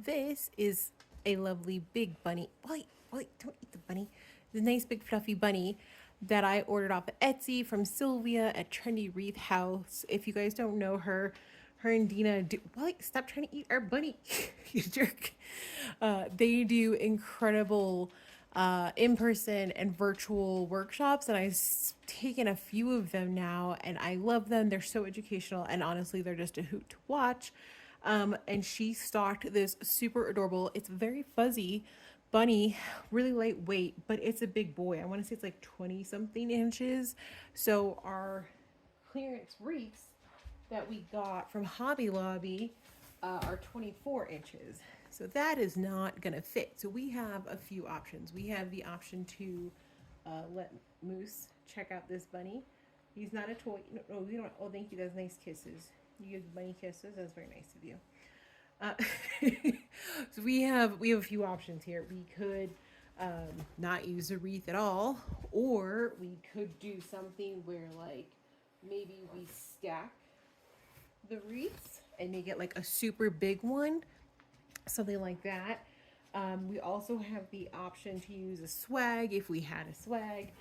this is a lovely big bunny. Wait, don't eat the bunny. The nice big fluffy bunny that I ordered off of Etsy from Silvia at TrendyWreathHouse. If you guys don't know her, her and Dina do. Wait, stop trying to eat our bunny, you jerk. They do incredible in-person and virtual workshops, and I've taken a few of them now, and I love them. They're so educational, and honestly, they're just a hoot to watch. And she stocked this super adorable, it's very fuzzy bunny, really lightweight, but it's a big boy. I want to say it's like 20 something inches. So our clearance wreaths that we got from Hobby Lobby are 24 inches. So that is not gonna fit. So we have a few options. We have the option to let Moose check out this bunny. He's not a toy. No, we don't. Oh, thank you. That's nice kisses. You give the bunny kisses. That's very nice of you. So we have a few options here. We could not use a wreath at all, or we could do something where like maybe we stack the wreaths and make it like a super big one, something like that. We also have the option to use a swag if we had a swag.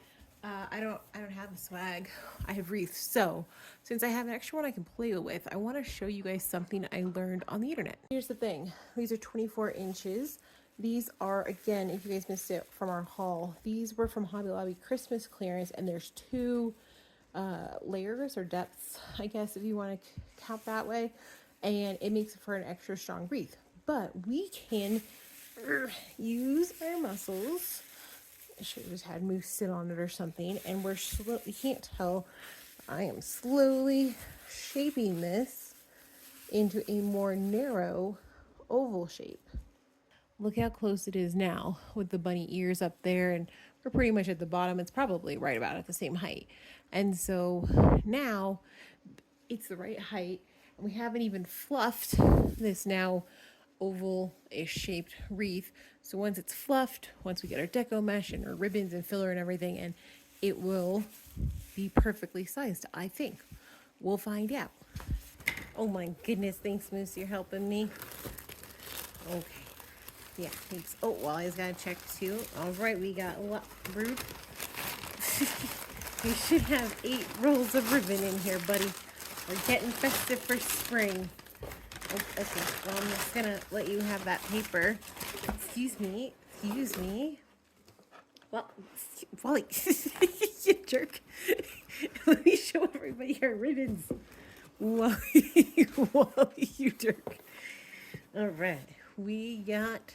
I don't have a swag. I have wreaths. So since I have an extra one I can play with, I want to show you guys something I learned on the internet. Here's the thing. These are 24 inches. These are, again, if you guys missed it from our haul, these were from Hobby Lobby Christmas clearance, and there's two layers or depths, I guess, if you want to count that way, and it makes it for an extra strong wreath. But we can use our muscles. I should have just had Moose sit on it or something, and we're slow. You can't tell. I am slowly shaping this into a more narrow oval shape. Look how close it is now with the bunny ears up there, and we're pretty much at the bottom. It's probably right about at the same height. And so now it's the right height, and we haven't even fluffed this now oval-ish shaped wreath. So once it's fluffed, once we get our deco mesh and our ribbons and filler and everything, and it will be perfectly sized, I think. We'll find out. Oh my goodness, thanks Moose, you're helping me. Okay. Yeah, thanks. Oh, well, I just gotta check too. All right, we got brood. You should have 8 rolls of ribbon in here, buddy. We're getting festive for spring. Oh, okay, well, I'm just gonna let you have that paper. Excuse me. Well, Wally, you jerk. Let me show everybody our ribbons. Wally, you jerk. All right, we got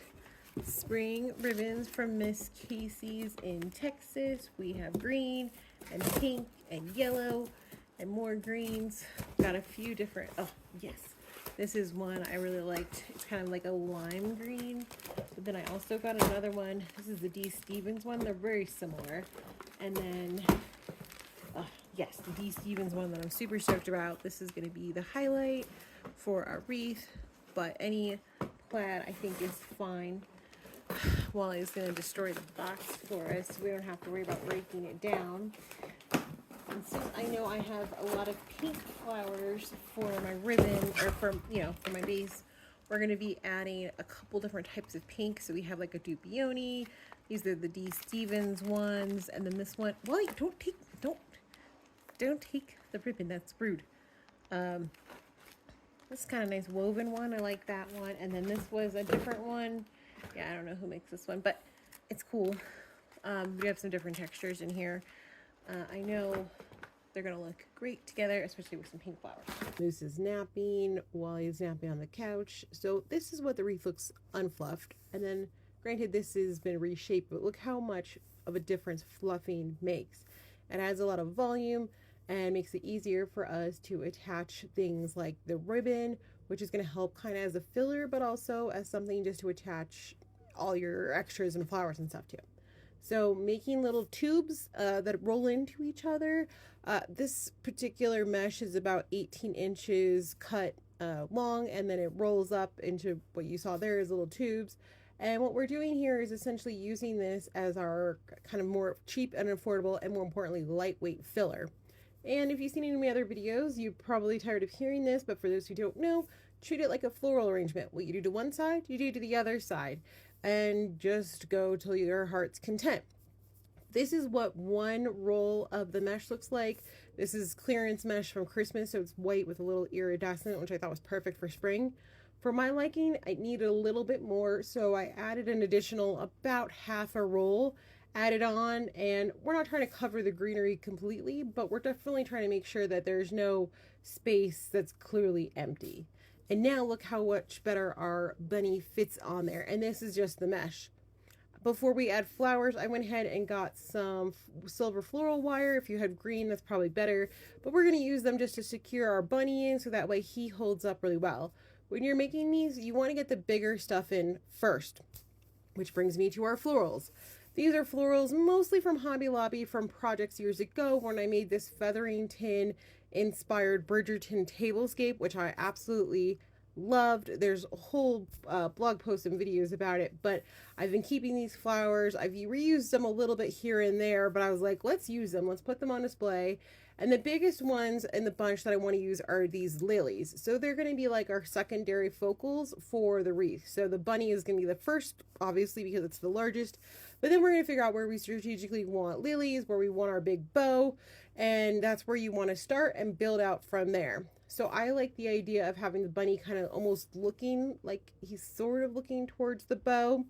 spring ribbons from Miss Cayce's in Texas. We have green and pink and yellow and more greens. Got a few different, oh yes, this is one I really liked. It's kind of like a lime green, but then I also got another one. This is the D. Stevens one. They're very similar. And then yes, the D. Stevens one that I'm super stoked about. This is going to be the highlight for our wreath, but any plaid I think is fine. Wally's going to destroy the box for us, so we don't have to worry about breaking it down. And since I know I have a lot of pink flowers for my ribbon, or for my base, we're going to be adding a couple different types of pink. So we have like a Dupioni. These are the D. Stevens ones, and then this one. Wally, don't take the ribbon. That's rude. This is kind of nice woven one. I like that one. And then this was a different one. Yeah, I don't know who makes this one, but it's cool. We have some different textures in here. I know they're going to look great together, especially with some pink flowers. Moose is napping while he's napping on the couch. So this is what the wreath looks unfluffed. And then, granted, this has been reshaped, but look how much of a difference fluffing makes. It adds a lot of volume and makes it easier for us to attach things like the ribbon, which is going to help kind of as a filler, but also as something just to attach all your extras and flowers and stuff to. So making little tubes that roll into each other. This particular mesh is about 18 inches cut long, and then it rolls up into what you saw there as little tubes. And what we're doing here is essentially using this as our kind of more cheap and affordable, and more importantly, lightweight filler. And if you've seen any of my other videos, you're probably tired of hearing this, but for those who don't know, treat it like a floral arrangement. What you do to one side, you do to the other side, and just go till your heart's content. This is what one roll of the mesh looks like. This is clearance mesh from Christmas, so it's white with a little iridescent, which I thought was perfect for spring. For my liking, I needed a little bit more, so I added an additional about half a roll added on, and we're not trying to cover the greenery completely, but we're definitely trying to make sure that there's no space that's clearly empty. And now look how much better our bunny fits on there, and this is just the mesh. Before we add flowers, I went ahead and got some silver floral wire. If you had green, that's probably better, but we're going to use them just to secure our bunny in so that way he holds up really well. When you're making these, you want to get the bigger stuff in first, which brings me to our florals. These are florals mostly from Hobby Lobby from projects years ago when I made this Featherington-inspired Bridgerton tablescape, which I absolutely loved. There's a whole blog post and videos about it, but I've been keeping these flowers. I've reused them a little bit here and there, but I was like, let's use them. Let's put them on display. And the biggest ones in the bunch that I want to use are these lilies. So they're going to be like our secondary focals for the wreath. So the bunny is going to be the first, obviously, because it's the largest. But then we're going to figure out where we strategically want lilies, where we want our big bow. And that's where you want to start and build out from there. So I like the idea of having the bunny kind of almost looking like he's sort of looking towards the bow.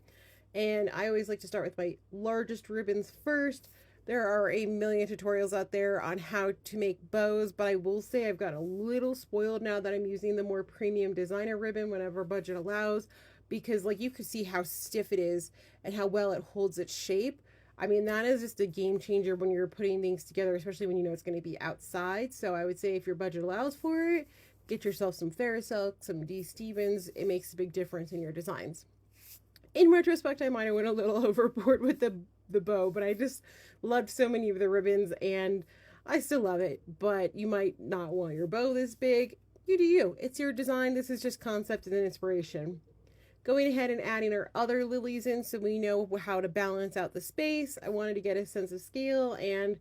And I always like to start with my largest ribbons first. There are a million tutorials out there on how to make bows, but I will say I've got a little spoiled now that I'm using the more premium designer ribbon whenever budget allows, because like you can see how stiff it is and how well it holds its shape. I mean, that is just a game changer when you're putting things together, especially when you know it's going to be outside. So I would say if your budget allows for it, get yourself some Farrisilk, some D. Stevens. It makes a big difference in your designs. In retrospect, I might have went a little overboard with the bow, but I just loved so many of the ribbons and I still love it. But you might not want your bow this big. You do you. It's your design. This is just concept and inspiration. Going ahead and adding our other lilies in so we know how to balance out the space. I wanted to get a sense of scale, and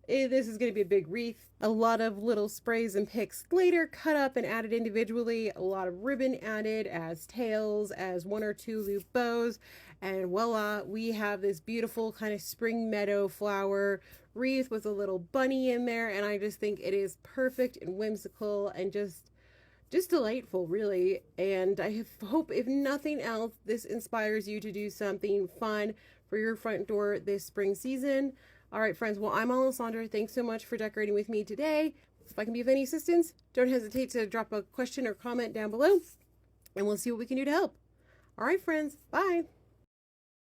this is going to be a big wreath. A lot of little sprays and picks later cut up and added individually. A lot of ribbon added as tails, as 1 or 2 loop bows. And voila, we have this beautiful kind of spring meadow flower wreath with a little bunny in there. And I just think it is perfect and whimsical and just delightful, really. And I hope, if nothing else, this inspires you to do something fun for your front door this spring season. All right, friends. Well, I'm Alessandra. Thanks so much for decorating with me today. If I can be of any assistance, don't hesitate to drop a question or comment down below, and we'll see what we can do to help. All right, friends. Bye.